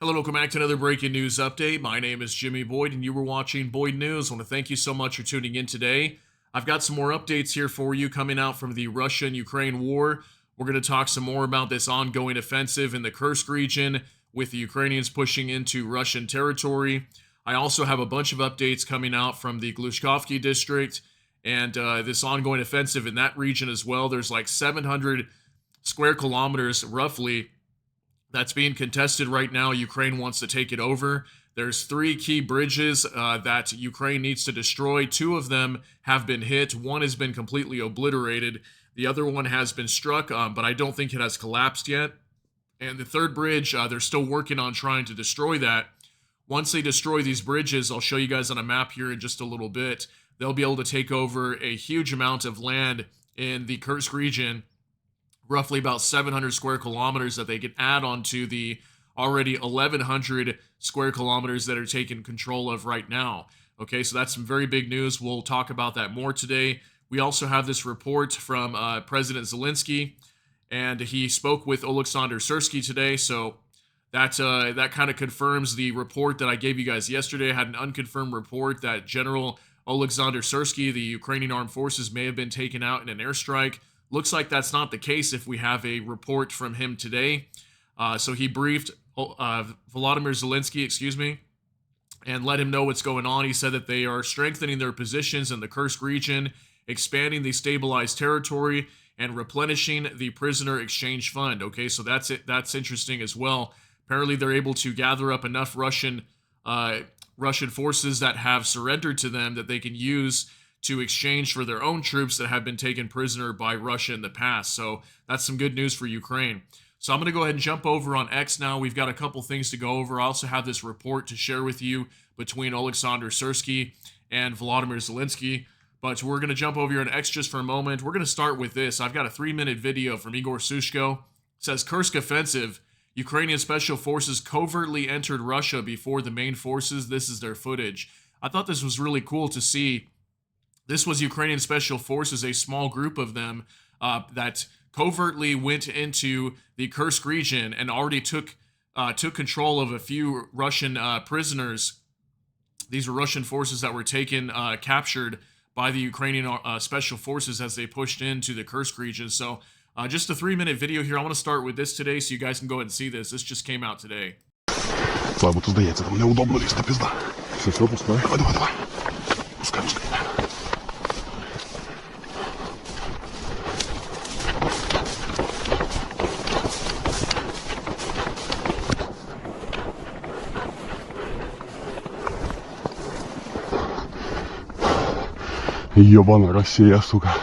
Hello, welcome back to another breaking news update. My name is Jimmy Boyd, and you were watching Boyd News. I want to thank you so much for tuning in today. I've got some more updates here for you coming out from the Russia and Ukraine war. We're going to talk some more about this ongoing offensive in the Kursk region with the Ukrainians pushing into Russian territory. I also have a bunch of updates coming out from the Glushkovsky district and this ongoing offensive in that region as well. There's like 700 square kilometers roughly that's being contested right now. Ukraine wants to take it over. There's 3 key bridges that Ukraine needs to destroy. 2 of them have been hit. 1 has been completely obliterated. The other one has been struck, but I don't think it has collapsed yet. And the 3rd bridge, they're still working on trying to destroy that. Once they destroy these bridges, I'll show you guys on a map here in just a little bit. They'll be able to take over a huge amount of land in the Kursk region, roughly about 700 square kilometers that they can add onto the already 1,100 square kilometers that are taken control of right now. Okay, so that's some very big news. We'll talk about that more today. We also have this report from President Zelenskyy, and he spoke with Oleksandr Syrsky today, so that kind of confirms the report that I gave you guys yesterday. I had an unconfirmed report that General Oleksandr Syrsky, the Ukrainian armed forces, may have been taken out in an airstrike. Looks like that's not the case if we have a report from him today. So he briefed Volodymyr Zelenskyy, and let him know what's going on. He said that they are strengthening their positions in the Kursk region, expanding the stabilized territory, and replenishing the prisoner exchange fund. Okay, so that's it. That's interesting as well. Apparently, they're able to gather up enough Russian forces that have surrendered to them that they can use to exchange for their own troops that have been taken prisoner by Russia in the past. So that's some good news for Ukraine. So I'm going to go ahead and jump over on X now. We've got a couple things to go over. I also have this report to share with you between Oleksandr Syrsky and Volodymyr Zelenskyy. But we're going to jump over here on X just for a moment. We're going to start with this. I've got a 3-minute video from Igor Sushko. It says, Kursk offensive. Ukrainian special forces covertly entered Russia before the main forces. This is their footage. I thought this was really cool to see. This was Ukrainian special forces, a small group of them that covertly went into the Kursk region and already took control of a few Russian prisoners. These were Russian forces that were captured by the Ukrainian special forces as they pushed into the Kursk region. So just a 3-minute video here. I want to start with this today so you guys can go ahead and see this. This just came out today. Слабо тут здається, там неудобно лізти, пізда. Все, пускай. Давай. Пускай. Ёбана Россия, сука.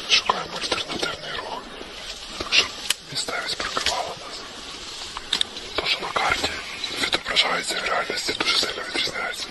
Шукаємо альтернативний рух. Так що місцевість прикривала нас. То, що на карті відображається в реальності, дуже сильно відрізняється.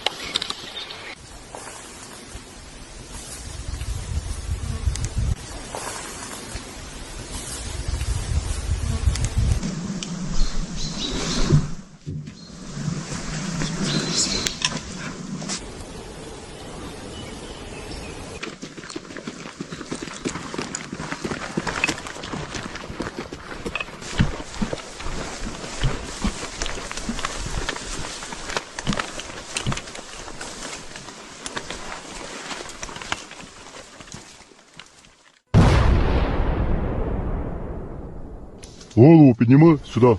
Голову поднимай сюда.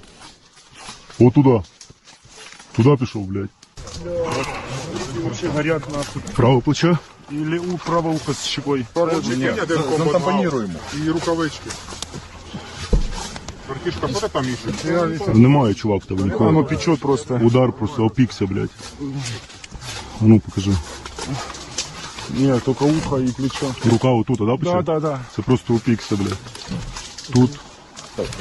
Вот туда. Туда пришел, блядь. Вообще горят нахуй. Правое плечо. Или у правого уха с щекой. Нет, затампонируємо. І рукавички. Картишка, що ти там ищеш? Немає, чувак, того нікого. Оно печет просто. Удар просто опікся, блядь. А ну, покажи. Нет, только ухо и плечо. Рука вот тут, да, плечо? Да. Це просто опікся, блядь. Тут.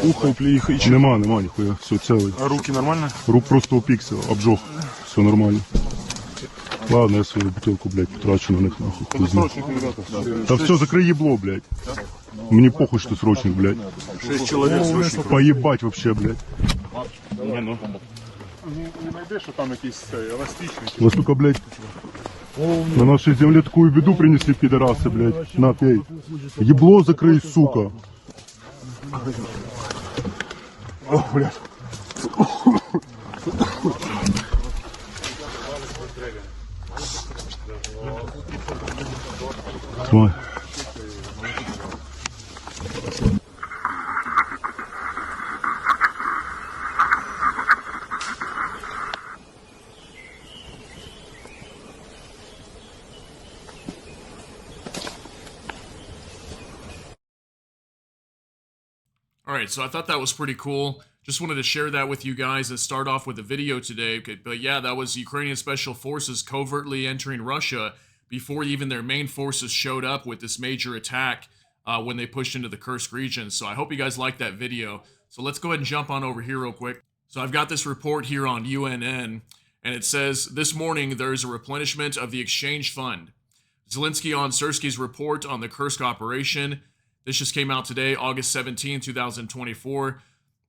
Ухо, плечо. Нема, ніхуя. Все, цілий. А руки нормально? Рук просто опікся, обжог. Все нормально. Ладно, я свою бутылку, блядь, потрачу на них, нахуй. Хуй знает. Да все, закрой ебло, блядь. Мне похуй, что срочник, блядь. 6 человек срочников. Поебать вообще, блядь. Не, ну. де, що там якийсь еластичний. Вы, сука, блядь, на нашей земле такую беду принесли, пидорасы, блядь. На, пей. Ебло закрой, сука. О, блядь. Смотри. All right, so I thought that was pretty cool. Just wanted to share that with you guys and start off with a video today. But yeah, that was Ukrainian Special Forces covertly entering Russia before even their main forces showed up with this major attack when they pushed into the Kursk region. So I hope you guys liked that video. So let's go ahead and jump on over here real quick. So I've got this report here on UNN, and it says, this morning there is a replenishment of the exchange fund. Zelenskyy on Sursky's report on the Kursk operation. This just came out today, August 17, 2024.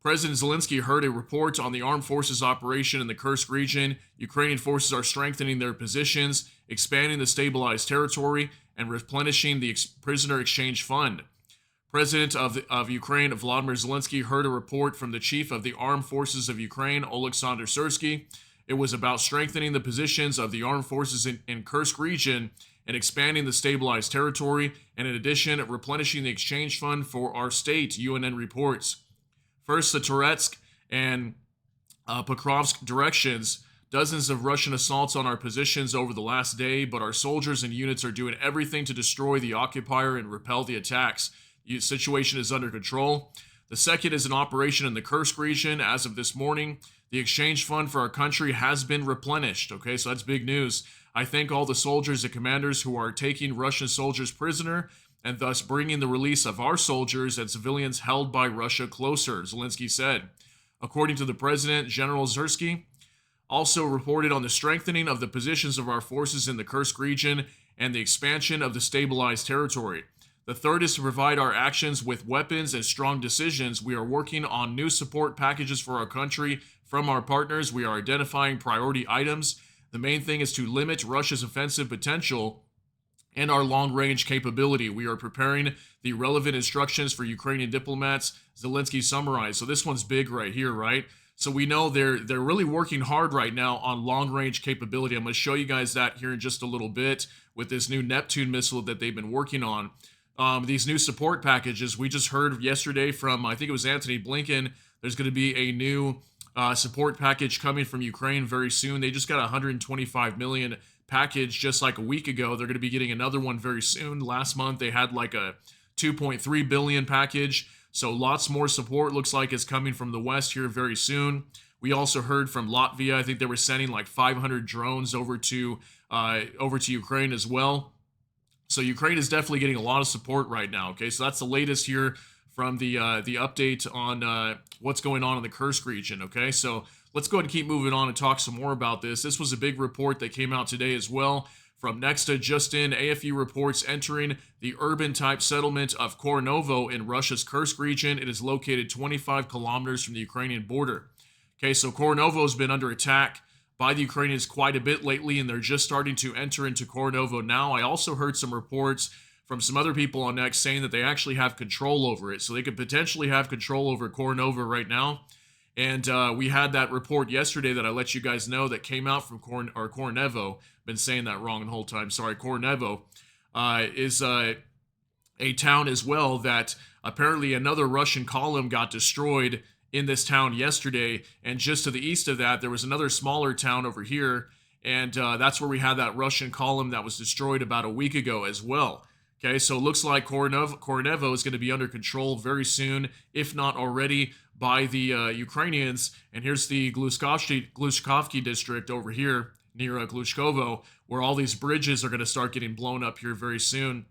President Zelenskyy heard a report on the armed forces operation in the Kursk region. Ukrainian forces are strengthening their positions, expanding the stabilized territory, and replenishing the prisoner exchange fund. President of Ukraine, Volodymyr Zelenskyy, heard a report from the chief of the armed forces of Ukraine, Oleksandr Sursky. It was about strengthening the positions of the armed forces in Kursk region and expanding the stabilized territory, and in addition, replenishing the exchange fund for our state, UNN reports. First, the Toretsk and Pokrovsk directions, dozens of Russian assaults on our positions over the last day, but our soldiers and units are doing everything to destroy the occupier and repel the attacks. The situation is under control. The second is an operation in the Kursk region. As of this morning, the exchange fund for our country has been replenished. Okay, so that's big news. I thank all the soldiers and commanders who are taking Russian soldiers prisoner and thus bringing the release of our soldiers and civilians held by Russia closer, Zelenskyy said. According to the president, General Sursky also reported on the strengthening of the positions of our forces in the Kursk region and the expansion of the stabilized territory. The third is to provide our actions with weapons and strong decisions. We are working on new support packages for our country from our partners. We are identifying priority items. The main thing is to limit Russia's offensive potential and our long-range capability. We are preparing the relevant instructions for Ukrainian diplomats, Zelenskyy summarized. So this one's big right here, right? So we know they're really working hard right now on long-range capability. I'm going to show you guys that here in just a little bit with this new Neptune missile that they've been working on. These new support packages, we just heard yesterday from, I think it was Antony Blinken, there's going to be a new support package coming from Ukraine very soon. They just got a $125 million package just like a week ago. They're going to be getting another one very soon. Last month they had like a $2.3 billion package. So lots more support looks like is coming from the West here very soon. We also heard from Latvia. I think they were sending like 500 drones over to Ukraine as well. So Ukraine is definitely getting a lot of support right now. Okay, so that's the latest here from the update on what's going on in the Kursk region. Okay, so let's go ahead and keep moving on and talk some more about this. This was a big report that came out today as well from Nexta. Just in, AFU reports entering the urban-type settlement of Korenevo in Russia's Kursk region. It is located 25 kilometers from the Ukrainian border. Okay, so Korenevo has been under attack by the Ukrainians quite a bit lately, and they're just starting to enter into Korenevo now. I also heard some reports from some other people on X saying that they actually have control over it. So they could potentially have control over Korenevo right now. And we had that report yesterday that I let you guys know that came out from Korenevo. Been saying that wrong the whole time. Sorry, Korenevo is a town as well that apparently another Russian column got destroyed in this town yesterday. And just to the east of that, there was another smaller town over here. And that's where we had that Russian column that was destroyed about a week ago as well. Okay, so it looks like Korenevo is going to be under control very soon, if not already, by the Ukrainians. And here's the Glushkovsky district over here near Glushkovo, where all these bridges are going to start getting blown up here very soon.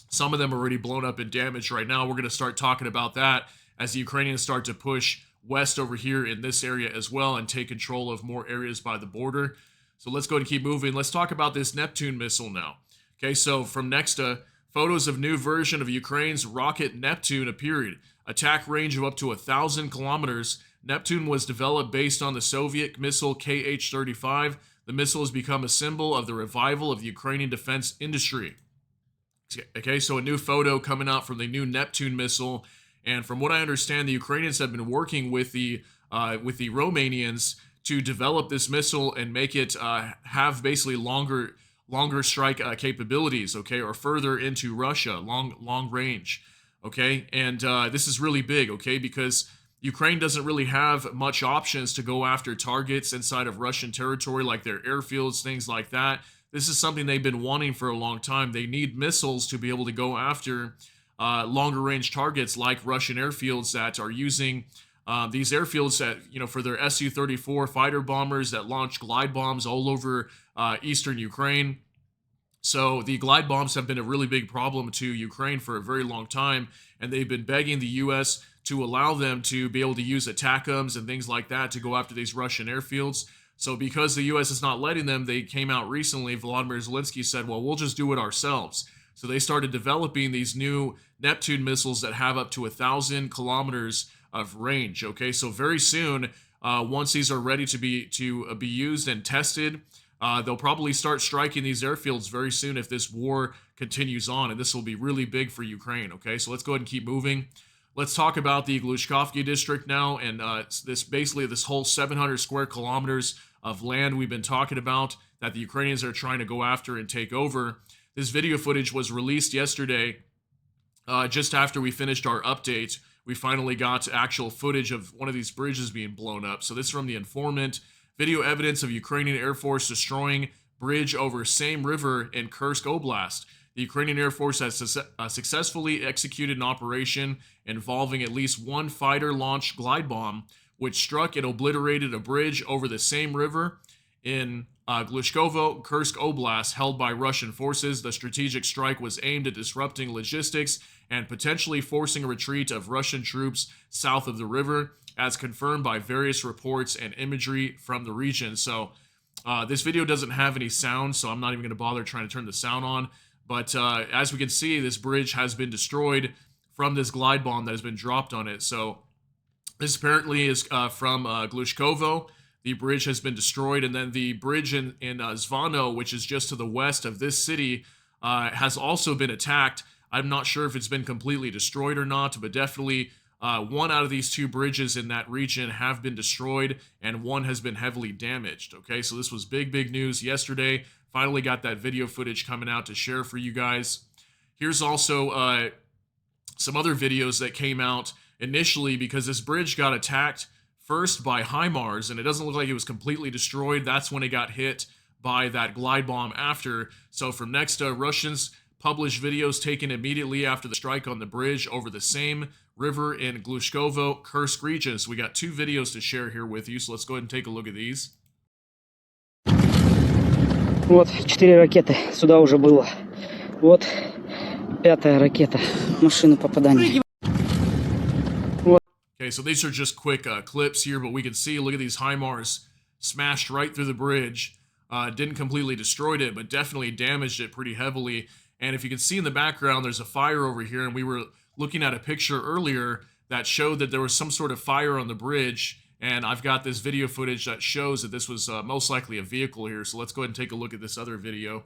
Some of them are already blown up and damaged right now. We're going to start talking about that as the Ukrainians start to push west over here in this area as well and take control of more areas by the border. So let's go ahead and keep moving. Let's talk about this Neptune missile now. Okay, so from Nexta, photos of new version of Ukraine's rocket Neptune appeared. Attack range of up to 1,000 kilometers. Neptune was developed based on the Soviet missile KH-35. The missile has become a symbol of the revival of the Ukrainian defense industry. Okay, so a new photo coming out from the new Neptune missile, and from what I understand, the Ukrainians have been working with the Romanians to develop this missile and make it have basically longer strike capabilities, okay, or further into Russia, long range, okay, and this is really big, okay, because Ukraine doesn't really have much options to go after targets inside of Russian territory, like their airfields, things like that. This is something they've been wanting for a long time. They need missiles to be able to go after longer range targets like Russian airfields that are using these airfields that, you know, for their Su-34 fighter bombers that launch glide bombs all over eastern Ukraine. So the glide bombs have been a really big problem to Ukraine for a very long time, and they've been begging the U.S. to allow them to be able to use ATACMS and things like that to go after these Russian airfields. So because the U.S. is not letting them, they came out recently, Volodymyr Zelenskyy said, well, we'll just do it ourselves. So they started developing these new Neptune missiles that have up to 1,000 kilometers of range. Okay, so very soon, once these are ready to be used and tested, they'll probably start striking these airfields very soon if this war continues on, and this will be really big for Ukraine. Okay, so let's go ahead and keep moving. Let's talk about the Glushkovky district now, and this whole 700 square kilometers of land we've been talking about that the Ukrainians are trying to go after and take over. This video footage was released yesterday, just after we finished our update. We finally got actual footage of one of these bridges being blown up. So this is from The Informant. Video evidence of Ukrainian Air Force destroying bridge over same river in Kursk Oblast. The Ukrainian Air Force has successfully executed an operation involving at least one fighter-launched glide bomb, which struck and obliterated a bridge over the same river in Glushkovo, Kursk Oblast, held by Russian forces. The strategic strike was aimed at disrupting logistics and potentially forcing a retreat of Russian troops south of the river, as confirmed by various reports and imagery from the region. So this video doesn't have any sound, so I'm not even going to bother trying to turn the sound on. But as we can see, this bridge has been destroyed from this glide bomb that has been dropped on it. So this apparently is from Glushkovo. The bridge has been destroyed, and then the bridge in Zvano, which is just to the west of this city, has also been attacked. I'm not sure if it's been completely destroyed or not, but definitely one out of these two bridges in that region have been destroyed, and one has been heavily damaged. Okay, so this was big news yesterday. Finally got that video footage coming out to share for you guys. Here's also some other videos that came out initially, because this bridge got attacked first by HIMARS, and it doesn't look like it was completely destroyed. That's when it got hit by that glide bomb after. So from next, Russians published videos taken immediately after the strike on the bridge over the same river in Glushkovo, Kursk region. So we got two videos to share here with you, so let's go ahead and take a look at these. Вот 4 ракеты сюда уже было. Вот 5-я ракета. Машину попадания. Okay, so these are just quick clips here, but we can see, look at these HIMARS smashed right through the bridge. Didn't completely destroy it, but definitely damaged it pretty heavily. And if you can see in the background, there's a fire over here, and we were looking at a picture earlier that showed that there was some sort of fire on the bridge, and I've got this video footage that shows that this was most likely a vehicle here. So let's go ahead and take a look at this other video.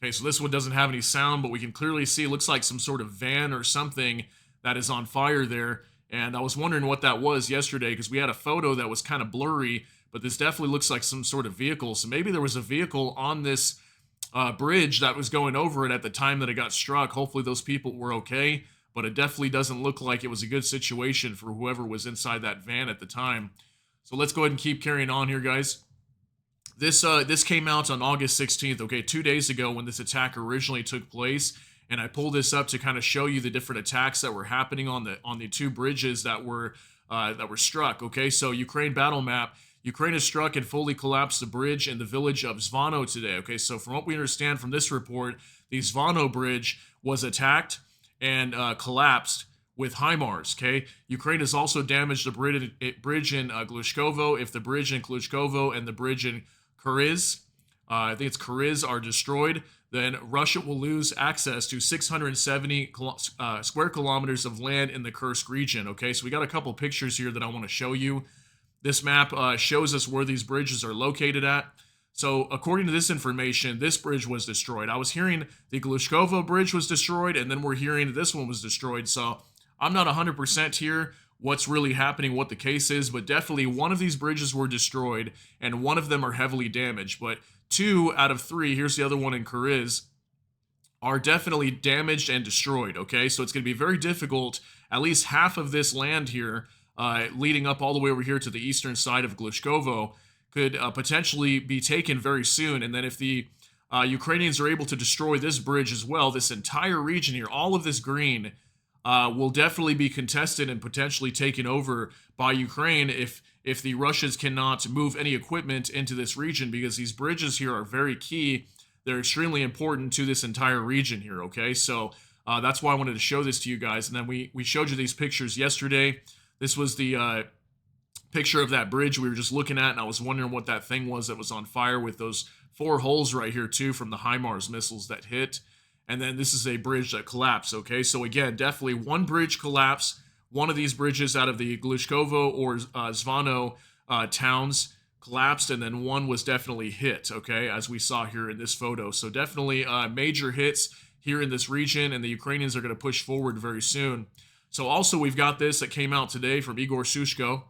Okay, so this one doesn't have any sound, but we can clearly see it looks like some sort of van or something that is on fire there. And I was wondering what that was yesterday, because we had a photo that was kind of blurry, but this definitely looks like some sort of vehicle. So maybe there was a vehicle on this bridge that was going over it at the time that it got struck. Hopefully those people were okay, but it definitely doesn't look like it was a good situation for whoever was inside that van at the time. So let's go ahead and keep carrying on here, guys. This came out on August 16th, okay, 2 days ago when this attack originally took place, and I pulled this up to kind of show you the different attacks that were happening on the two bridges that were struck. Okay, so Ukraine battle map. Ukraine has struck and fully collapsed the bridge in the village of Zvano today. Okay, so from what we understand from this report, the Zvano bridge was attacked and collapsed with HIMARS. Okay, Ukraine has also damaged the bridge in Glushkovo. If the bridge in Glushkovo and the bridge in Kuriz, I think it's Kuriz, are destroyed, then Russia will lose access to 670 square kilometers of land in the Kursk region. Okay, so we got a couple pictures here that I want to show you. This map shows us where these bridges are located at. So according to this information, this bridge was destroyed. I was hearing the Glushkovo bridge was destroyed, and then we're hearing this one was destroyed. So I'm not 100% here what's really happening, what the case is, but definitely one of these bridges were destroyed, and one of them are heavily damaged. But 2 out of 3, here's the other one in Kuriz, are definitely damaged and destroyed, okay? So it's going to be very difficult. At least half of this land here, leading up all the way over here to the eastern side of Glushkovo, could potentially be taken very soon. And then if the Ukrainians are able to destroy this bridge as well, this entire region here, all of this green, will definitely be contested and potentially taken over by Ukraine if the Russians cannot move any equipment into this region, because these bridges here are very key. They're extremely important to this entire region here, okay? So that's why I wanted to show this to you guys. And then we showed you these pictures yesterday. This was the picture of that bridge we were just looking at, and I was wondering what that thing was that was on fire with those 4 holes right here too from the HIMARS missiles that hit. And then this is a bridge that collapsed, okay? So again, definitely one bridge collapsed. One of these bridges out of the Glushkovo or Zvano towns collapsed, and then one was definitely hit, okay, as we saw here in this photo. So definitely major hits here in this region, and the Ukrainians are going to push forward very soon. So also we've got this that came out today from Igor Sushko.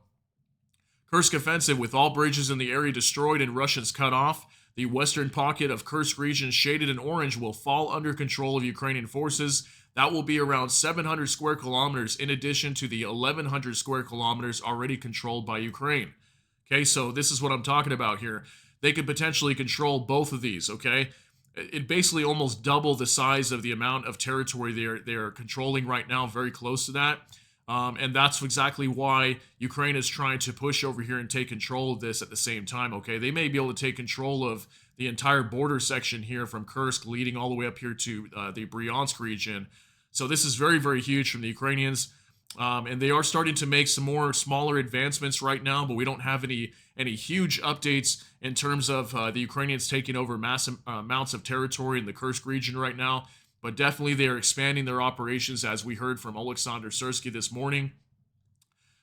Kursk offensive with all bridges in the area destroyed and Russians cut off. The western pocket of Kursk region shaded in orange will fall under control of Ukrainian forces. That will be around 700 square kilometers in addition to the 1,100 square kilometers already controlled by Ukraine. Okay, so this is what I'm talking about here. They could potentially control both of these, okay? It basically almost double the size of the amount of territory they're controlling right now, very close to that. And that's exactly why Ukraine is trying to push over here and take control of this at the same time, okay? They may be able to take control of the entire border section here from Kursk leading all the way up here to the Bryansk region. So this is very, very huge from the Ukrainians. And they are starting to make some more smaller advancements right now, but we don't have any huge updates in terms of the Ukrainians taking over massive amounts of territory in the Kursk region right now. But definitely they are expanding their operations, as we heard from Alexander Syrsky this morning.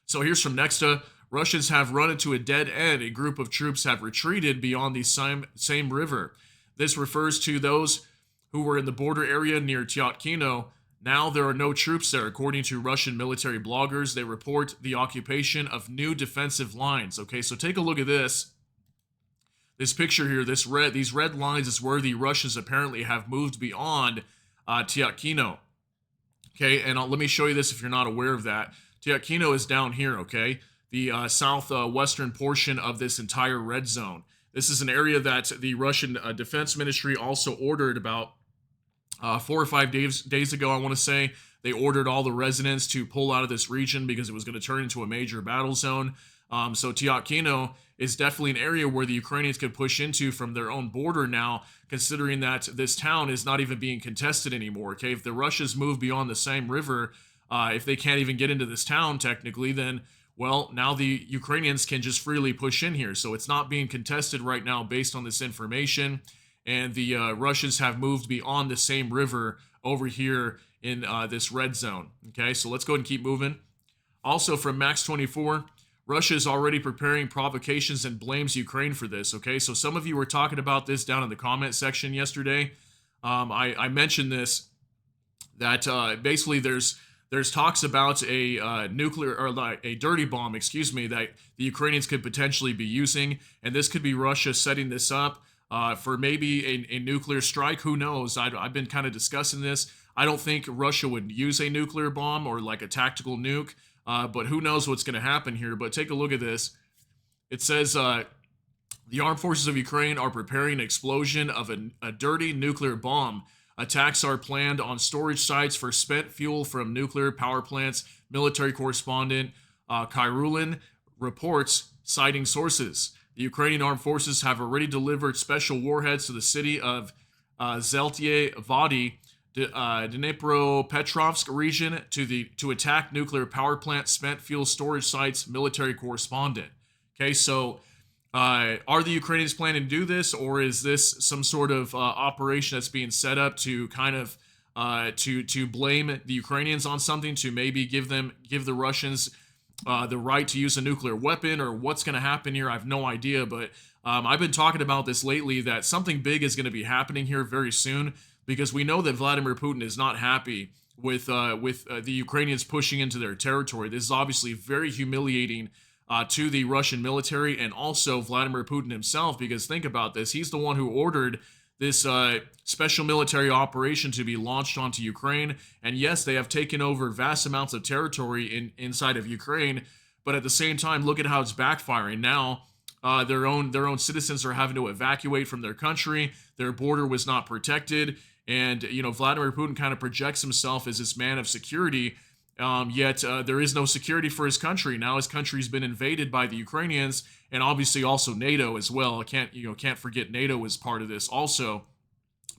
So here's from Nexta. Russians have run into a dead end. A group of troops have retreated beyond the same river. This refers to those who were in the border area near Tyatkino. Now there are no troops there. According to Russian military bloggers, they report the occupation of new defensive lines. Okay, so take a look at this. This picture here, these red lines is where the Russians apparently have moved beyond Tyatkino. Okay, and let me show you this if you're not aware of that. Tyatkino is down here, okay? The southwestern portion of this entire red zone. This is an area that the Russian Defense Ministry also ordered about 4 or 5 days ago, I want to say. They ordered all the residents to pull out of this region because it was going to turn into a major battle zone. So Tyatkino is definitely an area where the Ukrainians could push into from their own border now, considering that this town is not even being contested anymore. Okay, if the Russians move beyond the same river, if they can't even get into this town technically, then, well, now the Ukrainians can just freely push in here. So it's not being contested right now based on this information. And the Russians have moved beyond the same river over here in this red zone. Okay, so let's go ahead and keep moving. Also from Max24, Russia is already preparing provocations and blames Ukraine for this. Okay, so some of you were talking about this down in the comment section yesterday. I mentioned this, that basically there's talks about a nuclear, or like a dirty bomb, excuse me, that the Ukrainians could potentially be using, and this could be Russia setting this up for maybe a nuclear strike. Who knows? I've been kind of discussing this. I don't think Russia would use a nuclear bomb or like a tactical nuke, but who knows what's going to happen here. But take a look at this. It says the armed forces of Ukraine are preparing an explosion of a dirty nuclear bomb. Attacks are planned on storage sites for spent fuel from nuclear power plants. Military correspondent Kairulin reports, citing sources. The Ukrainian armed forces have already delivered special warheads to the city of Zelenskyy Vody, Dnipropetrovsk region to attack nuclear power plant spent fuel storage sites. Military correspondent. Okay, so Are the Ukrainians planning to do this, or is this some sort of operation that's being set up to kind of to blame the Ukrainians on something, to maybe give the Russians the right to use a nuclear weapon, or what's going to happen here? I have no idea, but I've been talking about this lately, that something big is going to be happening here very soon, because we know that Vladimir Putin is not happy with the Ukrainians pushing into their territory. This is obviously very humiliating to the Russian military and also Vladimir Putin himself, because think about this. He's the one who ordered this special military operation to be launched onto Ukraine. And yes, they have taken over vast amounts of territory inside of Ukraine, but at the same time, look at how it's backfiring. Now, their own citizens are having to evacuate from their country. Their border was not protected. And, Vladimir Putin kind of projects himself as this man of security. Yet there is no security for his country. Now his country's been invaded by the Ukrainians, and obviously also NATO as well. I can't forget NATO is part of this also.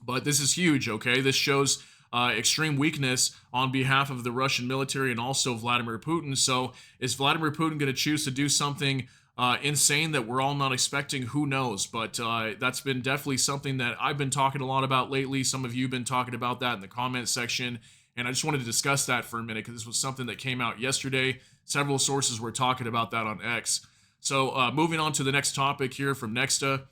But this is huge, okay? This shows extreme weakness on behalf of the Russian military and also Vladimir Putin. So is Vladimir Putin going to choose to do something insane that we're all not expecting? Who knows? But that's been definitely something that I've been talking a lot about lately. Some of you have been talking about that in the comment section. And I just wanted to discuss that for a minute, because this was something that came out yesterday. Several sources were talking about that on X. So moving on to the next topic here from Nexta.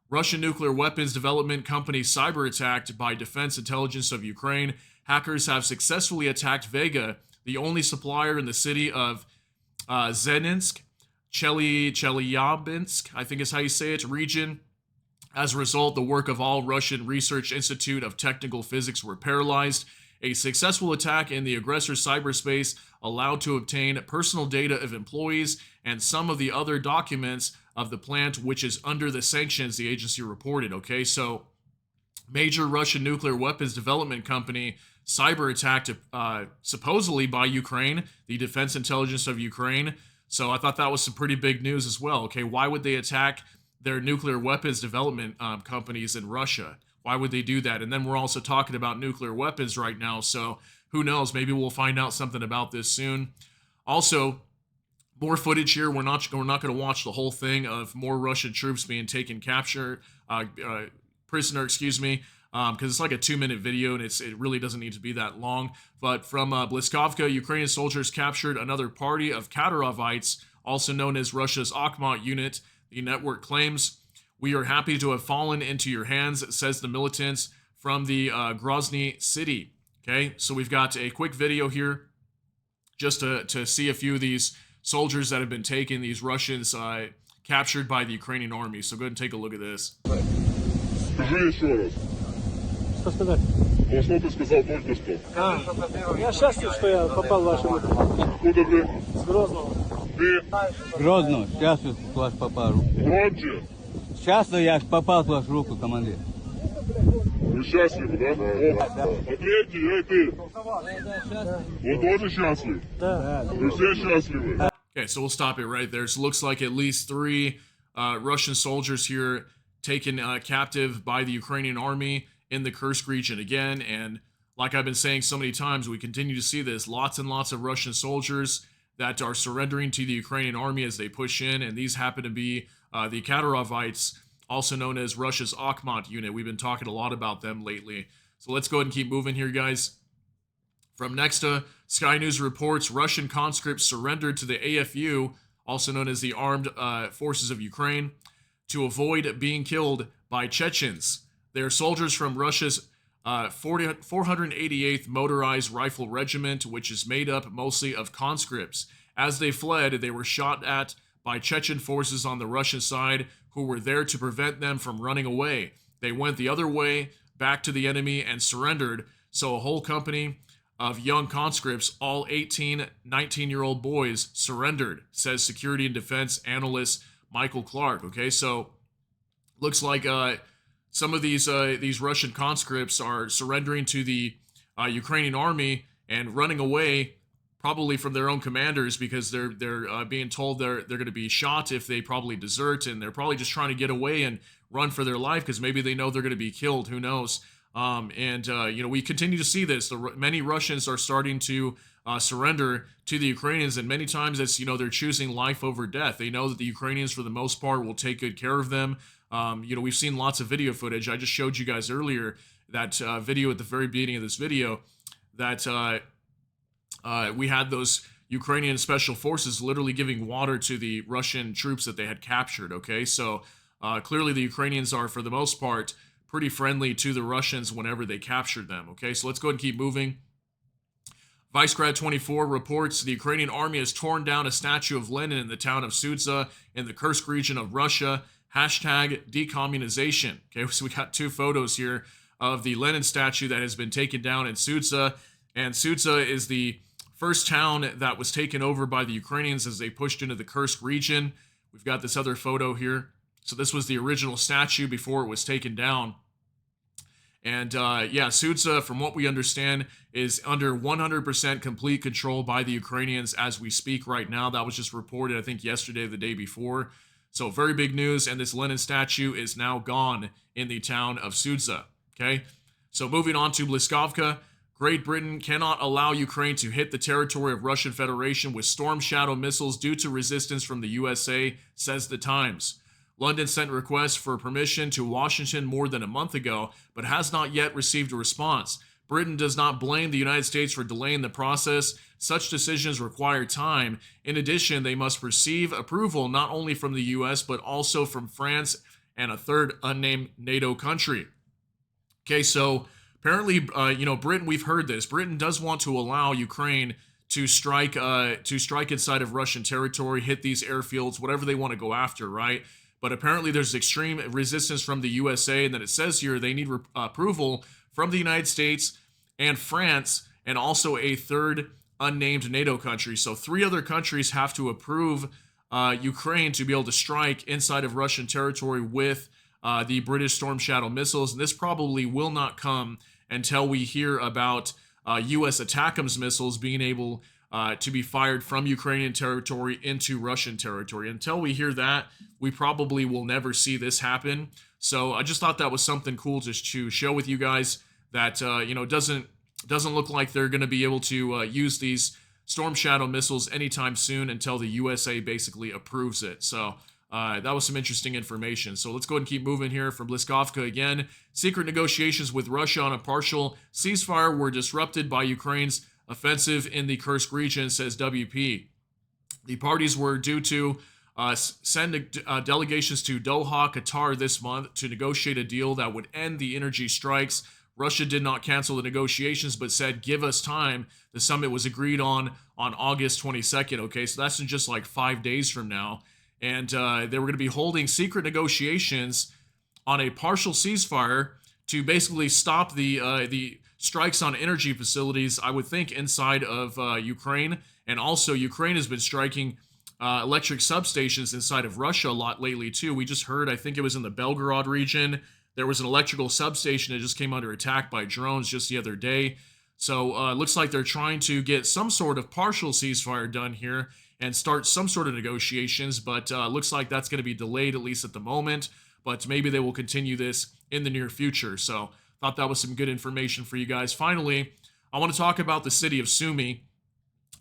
Russian nuclear weapons development company Cyberattack by Defense Intelligence of Ukraine. Hackers have successfully attacked Vega, the only supplier in the city of Zelenskyy, Chelyabinsk, I think is how you say it, region. As a result, the work of all Russian Research Institute of Technical Physics were paralyzed. A successful attack in the aggressor's cyberspace allowed to obtain personal data of employees and some of the other documents of the plant, which is under the sanctions, the agency reported. Okay, so major Russian nuclear weapons development company cyber-attacked supposedly by Ukraine, the Defense Intelligence of Ukraine. So I thought that was some pretty big news as well. Okay, why would they attack their nuclear weapons development companies in Russia? Why would they do that? And then we're also talking about nuclear weapons right now, so who knows? Maybe we'll find out something about this soon. Also, more footage here. We're not going to watch the whole thing of more Russian troops being taken prisoner, because it's like a 2-minute video and it really doesn't need to be that long. But from Bliskovka, Ukrainian soldiers captured another party of Kadyrovites, also known as Russia's Akhmat unit. The network claims, "We are happy to have fallen into your hands," says the militants from the Grozny city. Okay, so we've got a quick video here just to see a few of these soldiers that have been taken, these Russians captured by the Ukrainian army. So go ahead and take a look at this. Скажи еще раз. Что сказать? Ну, что ты сказал только что? Я счастлив, что я попал в ваши руки. Откуда ты? С Грозного. Ты? Грозно, счастлив, в вас попал. Громче. Счастлив, я попал в вашу руку, командир. Вы счастливы, да? А третий, эй ты. Он тоже счастлив? Да. Вы все счастливы? Okay, so we'll stop it right there. So it looks like at least 3 Russian soldiers here taken captive by the Ukrainian army in the Kursk region again. And like I've been saying so many times, we continue to see this. Lots and lots of Russian soldiers that are surrendering to the Ukrainian army as they push in. And these happen to be the Kadyrovites, also known as Russia's Akhmat unit. We've been talking a lot about them lately. So let's go ahead and keep moving here, guys. From Nexta, Sky News reports Russian conscripts surrendered to the AFU, also known as the Armed Forces of Ukraine, to avoid being killed by Chechens. They are soldiers from Russia's 488th Motorized Rifle Regiment, which is made up mostly of conscripts. As they fled, they were shot at by Chechen forces on the Russian side, who were there to prevent them from running away. They went the other way, back to the enemy, and surrendered. So a whole company of young conscripts, all 18, 19-year-old boys, surrendered, says security and defense analyst Michael Clark. Okay, so looks like some of these Russian conscripts are surrendering to the Ukrainian army and running away, probably from their own commanders, because they're being told they're going to be shot if they probably desert, and they're probably just trying to get away and run for their life because maybe they know they're going to be killed. Who knows? We continue to see this. Many Russians are starting to surrender to the Ukrainians, and many times it's, they're choosing life over death. They know that the Ukrainians, for the most part, will take good care of them. We've seen lots of video footage. I just showed you guys earlier that video at the very beginning of this video that we had those Ukrainian special forces literally giving water to the Russian troops that they had captured, okay? So clearly the Ukrainians are, for the most part, pretty friendly to the Russians whenever they captured them, okay? So let's go ahead and keep moving. Vicegrad24 reports the Ukrainian army has torn down a statue of Lenin in the town of Sudzha in the Kursk region of Russia. Hashtag decommunization. Okay, so we got two photos here of the Lenin statue that has been taken down in Sudzha. And Sudzha is the first town that was taken over by the Ukrainians as they pushed into the Kursk region. We've got this other photo here. So this was the original statue before it was taken down. And Sudzha, from what we understand, is under 100% complete control by the Ukrainians as we speak right now. That was just reported, I think, yesterday or the day before. So very big news, and this Lenin statue is now gone in the town of Sudzha. Okay, so moving on to Bliskovka. Great Britain cannot allow Ukraine to hit the territory of Russian Federation with Storm Shadow missiles due to resistance from the USA, says the Times. London sent requests for permission to Washington more than a month ago, but has not yet received a response. Britain does not blame the United States for delaying the process. Such decisions require time. In addition, they must receive approval not only from the US, but also from France and a third unnamed NATO country. Okay, so apparently, Britain, we've heard this. Britain does want to allow Ukraine to strike inside of Russian territory, hit these airfields, whatever they want to go after, right? But apparently there's extreme resistance from the USA, and then it says here they need approval from the United States and France, and also a third unnamed NATO country. So 3 other countries have to approve Ukraine to be able to strike inside of Russian territory with the British Storm Shadow missiles. And this probably will not come until we hear about US ATACMS missiles being able to be fired from Ukrainian territory into Russian territory. Until we hear that, we probably will never see this happen. So I just thought that was something cool just to show with you guys that, doesn't look like they're going to be able to use these Storm Shadow missiles anytime soon until the USA basically approves it. So that was some interesting information. So let's go ahead and keep moving here from Bliskovka again. Secret negotiations with Russia on a partial ceasefire were disrupted by Ukraine's offensive in the Kursk region, says WP. The parties were due to send delegations to Doha, Qatar this month to negotiate a deal that would end the energy strikes. Russia did not cancel the negotiations, but said, give us time. The summit was agreed on August 22nd. Okay, so that's in just like 5 days from now. And they were going to be holding secret negotiations on a partial ceasefire to basically stop the strikes on energy facilities, I would think, inside of Ukraine. And also, Ukraine has been striking electric substations inside of Russia a lot lately, too. We just heard, I think it was in the Belgorod region, there was an electrical substation that just came under attack by drones just the other day. So it looks like they're trying to get some sort of partial ceasefire done here and start some sort of negotiations, but looks like that's going to be delayed, at least at the moment. But maybe they will continue this in the near future. So thought that was some good information for you guys. Finally, I want to talk about the city of Sumy,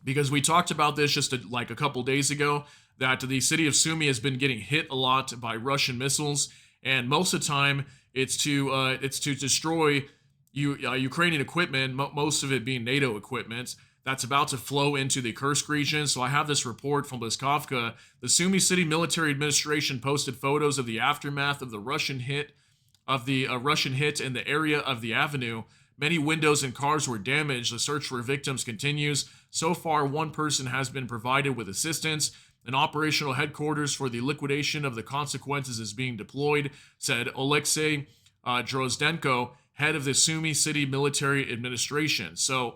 because we talked about this just like a couple days ago, that the city of Sumy has been getting hit a lot by Russian missiles, and most of the time it's to destroy Ukrainian equipment, most of it being NATO equipment, that's about to flow into the Kursk region. So I have this report from Bliskovka. The Sumy City Military Administration posted photos of the aftermath of the Russian hit in the area of the avenue. Many windows and cars were damaged. The search for victims continues. So far, 1 person has been provided with assistance. An operational headquarters for the liquidation of the consequences is being deployed, said Oleksiy Drozdenko, head of the Sumy City Military Administration. So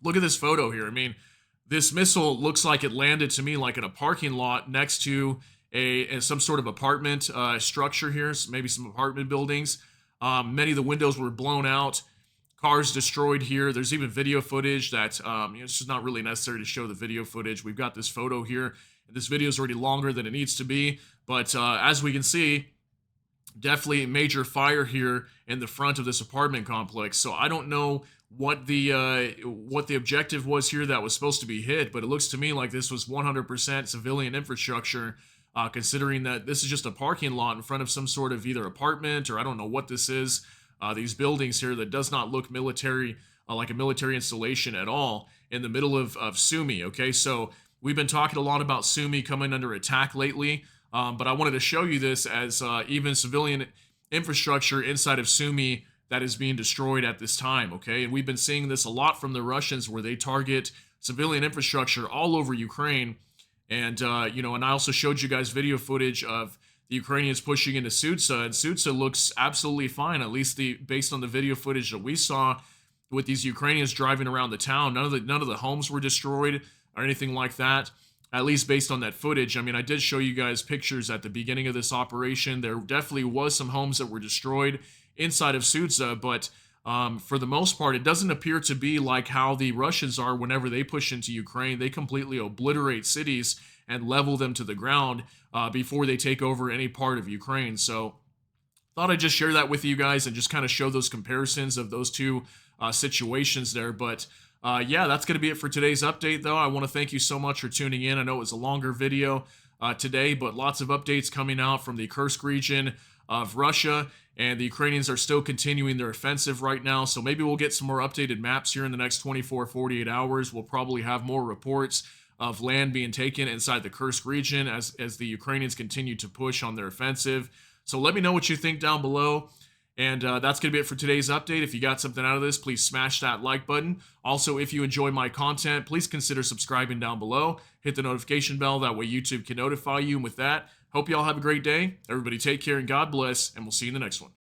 look at this photo here. I mean, this missile looks like it landed to me like in a parking lot next to some sort of apartment structure here, maybe some apartment buildings. Many of the windows were blown out, cars destroyed here. There's even video footage that it's just not really necessary to show the video footage. We've got this photo here. This video is already longer than it needs to be, but as we can see, definitely a major fire here in the front of this apartment complex. So I don't know what the objective was here that was supposed to be hit, but it looks to me like this was 100% civilian infrastructure, considering that this is just a parking lot in front of some sort of either apartment or I don't know what this is. These buildings here that does not look military, like a military installation at all, in the middle of Sumy. Okay, so we've been talking a lot about Sumy coming under attack lately, but I wanted to show you this as even civilian infrastructure inside of Sumy that is being destroyed at this time. Okay, and we've been seeing this a lot from the Russians, where they target civilian infrastructure all over Ukraine. And and I also showed you guys video footage of the Ukrainians pushing into Sudzha, and Sudzha looks absolutely fine, at least based on the video footage that we saw with these Ukrainians driving around the town. None of the homes were destroyed or anything like that, at least based on that footage. I mean, I did show you guys pictures at the beginning of this operation. There definitely was some homes that were destroyed inside of Sudzha, but for the most part, it doesn't appear to be like how the Russians are whenever they push into Ukraine. They completely obliterate cities and level them to the ground before they take over any part of Ukraine. So thought I'd just share that with you guys and just kind of show those comparisons of those two situations there. But yeah, that's going to be it for today's update, though. I want to thank you so much for tuning in. I know it was a longer video today, but lots of updates coming out from the Kursk region of Russia, and the Ukrainians are still continuing their offensive right now. So maybe we'll get some more updated maps here in the next 24, 48 hours. We'll probably have more reports of land being taken inside the Kursk region as the Ukrainians continue to push on their offensive. So let me know what you think down below. And that's going to be it for today's update. If you got something out of this, please smash that like button. Also, if you enjoy my content, please consider subscribing down below. Hit the notification bell. That way YouTube can notify you. And with that, hope you all have a great day. Everybody take care and God bless. And we'll see you in the next one.